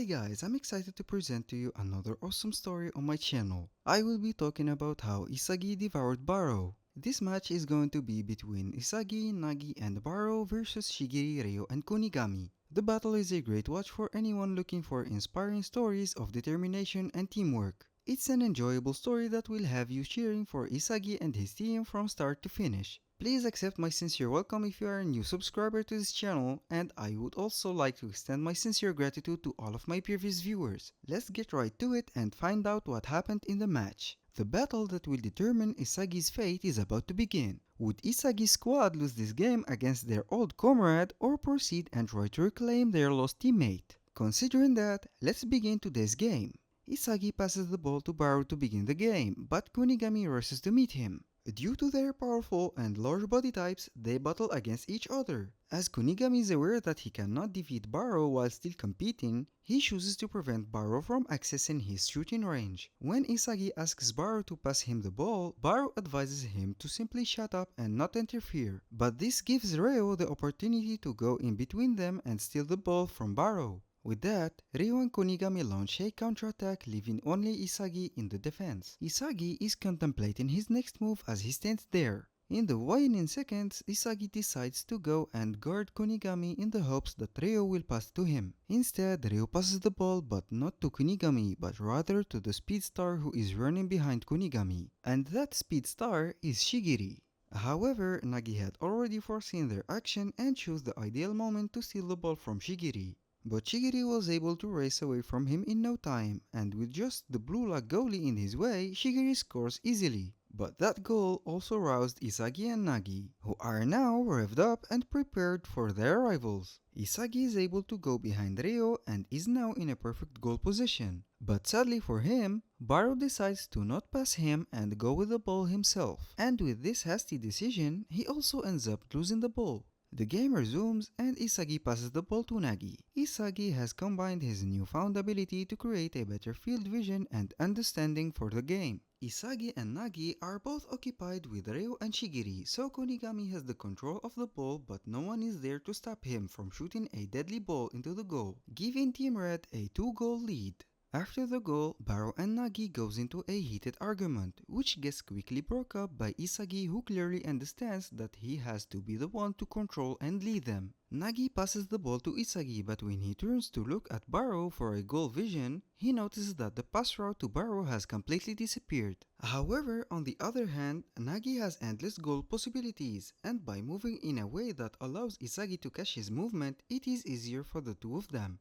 Hi guys, I'm excited to present to you another awesome story on my channel. I will be talking about how Isagi devoured Baro. This match is going to be between Isagi, Nagi and Baro versus Shigiri, Ryo and Kunigami. The battle is a great watch for anyone looking for inspiring stories of determination and teamwork. It's an enjoyable story that will have you cheering for Isagi and his team from start to finish. Please accept my sincere welcome if you are a new subscriber to this channel, and I would also like to extend my sincere gratitude to all of my previous viewers. Let's get right to it and find out what happened in the match. The battle that will determine Isagi's fate is about to begin. Would Isagi's squad lose this game against their old comrade or proceed and try to reclaim their lost teammate? Considering that, let's begin today's game. Isagi passes the ball to Baru to begin the game, but Kunigami rushes to meet him. Due to their powerful and large body types, they battle against each other. As Kunigami is aware that he cannot defeat Baro while still competing, he chooses to prevent Baro from accessing his shooting range. When Isagi asks Baro to pass him the ball, Baro advises him to simply shut up and not interfere. But this gives Ryo the opportunity to go in between them and steal the ball from Baro. With that, Ryo and Kunigami launch a counterattack, leaving only Isagi in the defense. Isagi is contemplating his next move as he stands there. In the waning seconds, Isagi decides to go and guard Kunigami in the hopes that Ryo will pass to him. Instead, Ryo passes the ball but not to Kunigami but rather to the speed star who is running behind Kunigami. And that speed star is Shigiri. However, Nagi had already foreseen their action and chose the ideal moment to steal the ball from Shigiri. But Shigiri was able to race away from him in no time, and with just the blue luck goalie in his way, Shigiri scores easily. But that goal also roused Isagi and Nagi, who are now revved up and prepared for their rivals. Isagi is able to go behind Ryo and is now in a perfect goal position. But sadly for him, Baro decides to not pass him and go with the ball himself. And with this hasty decision, he also ends up losing the ball. The game resumes and Isagi passes the ball to Nagi. Isagi has combined his newfound ability to create a better field vision and understanding for the game. Isagi and Nagi are both occupied with Ryo and Shigiri, so Kunigami has the control of the ball but no one is there to stop him from shooting a deadly ball into the goal, giving Team Red a 2-goal lead. After the goal, Baro and Nagi goes into a heated argument, which gets quickly broke up by Isagi, who clearly understands that he has to be the one to control and lead them. Nagi passes the ball to Isagi, but when he turns to look at Baro for a goal vision, he notices that the pass route to Baro has completely disappeared. However, on the other hand, Nagi has endless goal possibilities, and by moving in a way that allows Isagi to catch his movement, it is easier for the two of them.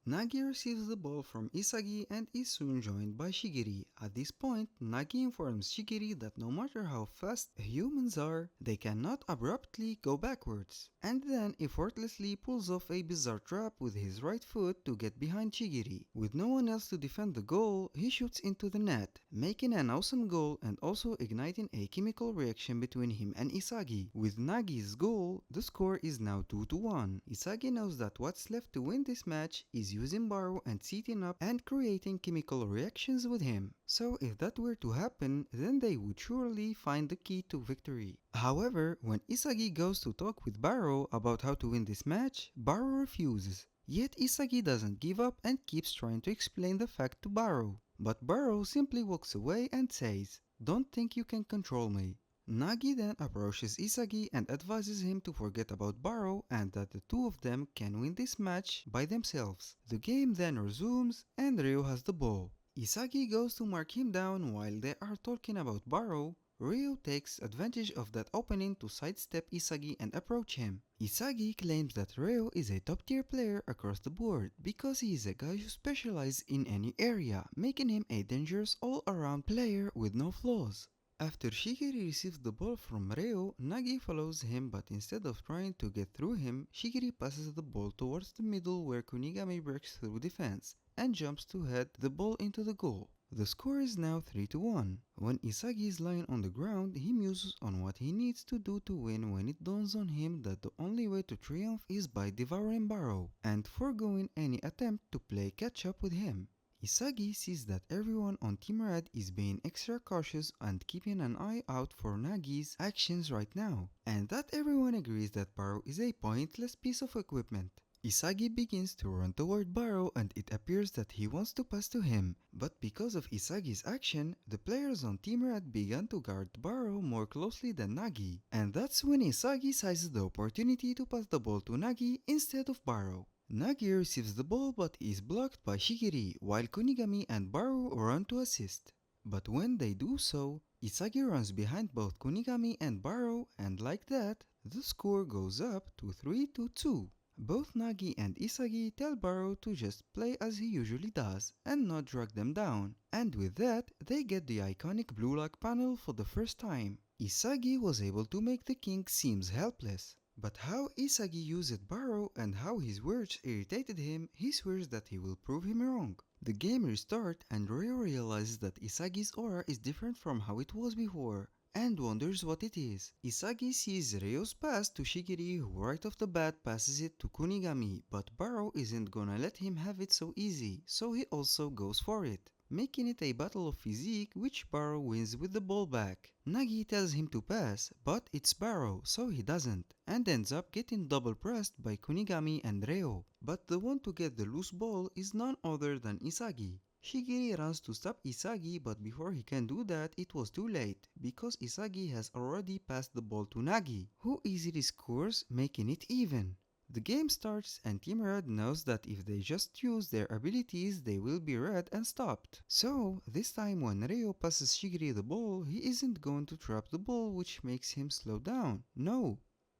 Nagi receives the ball from Isagi and is soon joined by Shigiri. At this point, Nagi informs Shigiri that no matter how fast humans are, they cannot abruptly go backwards, and then effortlessly pulls off a bizarre trap with his right foot to get behind Shigiri. With no one else to defend the goal, he shoots into the net, making an awesome goal and also igniting a chemical reaction between him and Isagi. With Nagi's goal, the score is now 2-1. Isagi knows that what's left to win this match is using Baro and setting up and creating chemical reactions with him. So if that were to happen, then they would surely find the key to victory. However, when Isagi goes to talk with Baro about how to win this match, Baro refuses. Yet Isagi doesn't give up and keeps trying to explain the fact to Baro. But Baro simply walks away and says, "Don't think you can control me." Nagi then approaches Isagi and advises him to forget about Baro and that the two of them can win this match by themselves. The game then resumes and Ryo has the ball. Isagi goes to mark him down while they are talking about Baro. Ryo takes advantage of that opening to sidestep Isagi and approach him. Isagi claims that Ryo is a top tier player across the board because he is a guy who specializes in any area, making him a dangerous all-around player with no flaws. After Shigiri receives the ball from Ryo, Nagi follows him, but instead of trying to get through him, Shigiri passes the ball towards the middle where Kunigami breaks through defense and jumps to head the ball into the goal. The score is now 3-1. When Isagi is lying on the ground, he muses on what he needs to do to win when it dawns on him that the only way to triumph is by devouring Baro and foregoing any attempt to play catch up with him. Isagi sees that everyone on Team Red is being extra cautious and keeping an eye out for Nagi's actions right now, and that everyone agrees that Baro is a pointless piece of equipment. Isagi begins to run toward Baro and it appears that he wants to pass to him, but because of Isagi's action, the players on Team Red began to guard Baro more closely than Nagi, and that's when Isagi seizes the opportunity to pass the ball to Nagi instead of Baro. Nagi receives the ball but is blocked by Shigiri, while Kunigami and Baro run to assist. But when they do so, Isagi runs behind both Kunigami and Baro, and like that, the score goes up to 3-2. Both Nagi and Isagi tell Baro to just play as he usually does and not drag them down, and with that they get the iconic blue lock panel for the first time. Isagi was able to make the king seems helpless, but how Isagi used Baro and how his words irritated him, he swears that he will prove him wrong. The game restarts and Ryo realizes that Isagi's aura is different from how it was before, and wonders what it is. Isagi sees Ryo's pass to Shigiri, who right off the bat passes it to Kunigami, but Baro isn't gonna let him have it so easy, so he also goes for it, making it a battle of physique which Baro wins with the ball back. Nagi tells him to pass, but it's Baro, so he doesn't, and ends up getting double pressed by Kunigami and Ryo. But the one to get the loose ball is none other than Isagi. Shigiri runs to stop Isagi, but before he can do that, it was too late, because Isagi has already passed the ball to Nagi, who easily scores, making it even. The game starts and Team Red knows that if they just use their abilities, they will be red and stopped. So, this time when Ryo passes Shigiri the ball, he isn't going to trap the ball, which makes him slow down. No,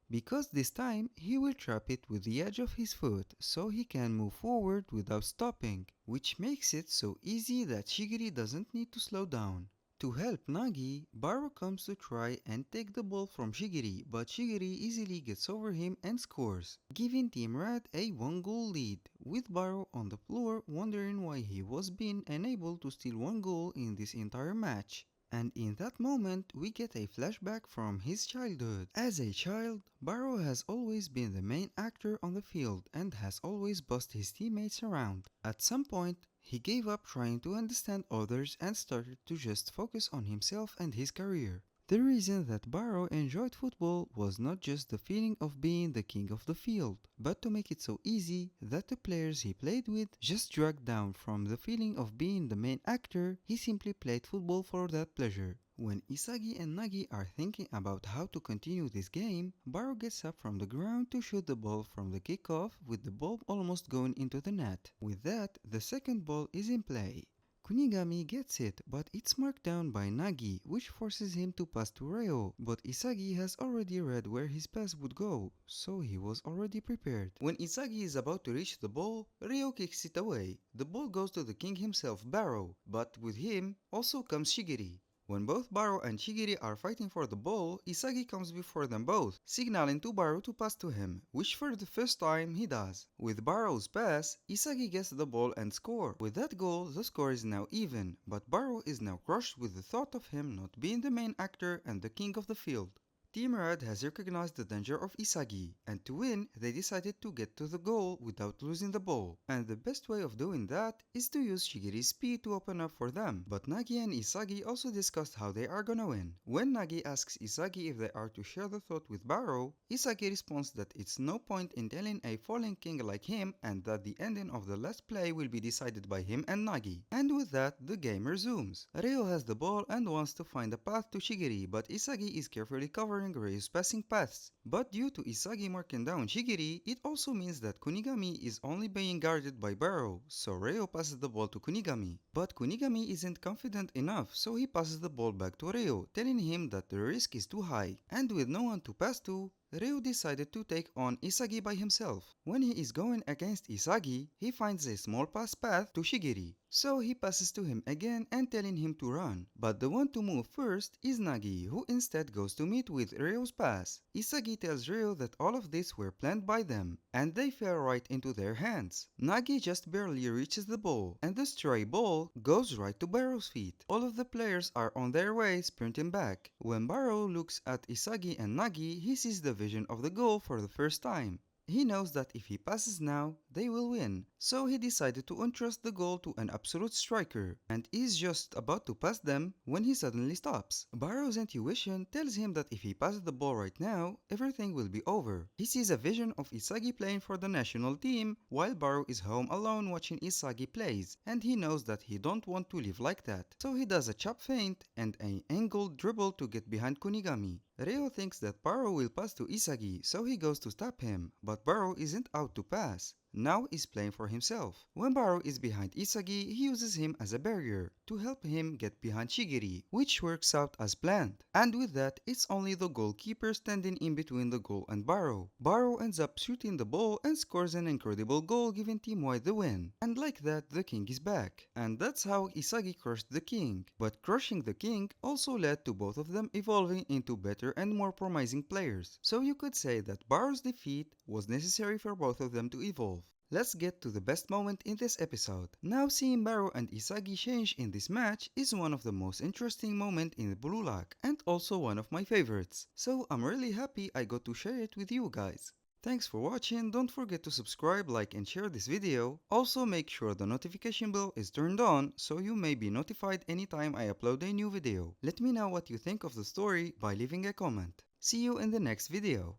because this time he will trap it with the edge of his foot so he can move forward without stopping, which makes it so easy that Shigiri doesn't need to slow down. To help Nagi, Baro comes to try and take the ball from Shigiri, but Shigiri easily gets over him and scores, giving Team Red a 1-goal lead, with Baro on the floor wondering why he was being unable to steal 1 goal in this entire match. And in that moment, we get a flashback from his childhood. As a child, Baro has always been the main actor on the field and has always bossed his teammates around. At some point, he gave up trying to understand others and started to just focus on himself and his career. The reason that Baro enjoyed football was not just the feeling of being the king of the field, but to make it so easy that the players he played with just dragged down from the feeling of being the main actor, he simply played football for that pleasure. When Isagi and Nagi are thinking about how to continue this game, Baro gets up from the ground to shoot the ball from the kickoff with the ball almost going into the net. With that, the second ball is in play. Kunigami gets it, but it's marked down by Nagi, which forces him to pass to Ryo, but Isagi has already read where his pass would go, so he was already prepared. When Isagi is about to reach the ball, Ryo kicks it away. The ball goes to the king himself, Baro, but with him also comes Shigiri. When both Baro and Shigiri are fighting for the ball, Isagi comes before them both, signaling to Baro to pass to him, which for the first time he does. With Baro's pass, Isagi gets the ball and score. With that goal, the score is now even, but Baro is now crushed with the thought of him not being the main actor and the king of the field. Team Red has recognized the danger of Isagi, and to win, they decided to get to the goal without losing the ball. And the best way of doing that is to use Shigiri's speed to open up for them. But Nagi and Isagi also discussed how they are gonna win. When Nagi asks Isagi if they are to share the thought with Baro, Isagi responds that it's no point in telling a fallen king like him and that the ending of the last play will be decided by him and Nagi. And with that, the game resumes. Ryo has the ball and wants to find a path to Shigiri, but Isagi is carefully covering Ryo's passing paths. But due to Isagi marking down Shigiri, it also means that Kunigami is only being guarded by Baro, so Ryo passes the ball to Kunigami. But Kunigami isn't confident enough, so he passes the ball back to Ryo, telling him that the risk is too high. And with no one to pass to, Ryo decided to take on Isagi by himself. When he is going against Isagi, he finds a small pass path to Shigiri. So he passes to him again and telling him to run. But the one to move first is Nagi, who instead goes to meet with Ryo's pass. Isagi tells Ryo that all of this were planned by them, and they fell right into their hands. Nagi just barely reaches the ball, and the stray ball goes right to Baro's feet. All of the players are on their way sprinting back. When Baro looks at Isagi and Nagi, he sees the vision of the goal for the first time. He knows that if he passes now, they will win, so he decided to entrust the goal to an absolute striker, and is just about to pass them when he suddenly stops. Barrow's intuition tells him that if he passes the ball right now, everything will be over. He sees a vision of Isagi playing for the national team, while Barrow is home alone watching Isagi plays, and he knows that he don't want to live like that. So he does a chop feint and an angled dribble to get behind Kunigami. Ryo thinks that Barrow will pass to Isagi, so he goes to stop him, but Barrow isn't out to pass. Now he's playing for himself. When Barrow is behind Isagi, he uses him as a barrier to help him get behind Shigiri, which works out as planned. And with that, it's only the goalkeeper standing in between the goal and Barrow. Barrow ends up shooting the ball and scores an incredible goal, giving Team White the win. And like that, the king is back. And that's how Isagi crushed the king. But crushing the king also led to both of them evolving into better and more promising players. So you could say that Barrow's defeat was necessary for both of them to evolve. Let's get to the best moment in this episode. Now seeing Barrow and Isagi change in this match is one of the most interesting moments in the Blue Lock and also one of my favorites. So I'm really happy I got to share it with you guys. Thanks for watching, don't forget to subscribe, like and share this video. Also make sure the notification bell is turned on so you may be notified anytime I upload a new video. Let me know what you think of the story by leaving a comment. See you in the next video.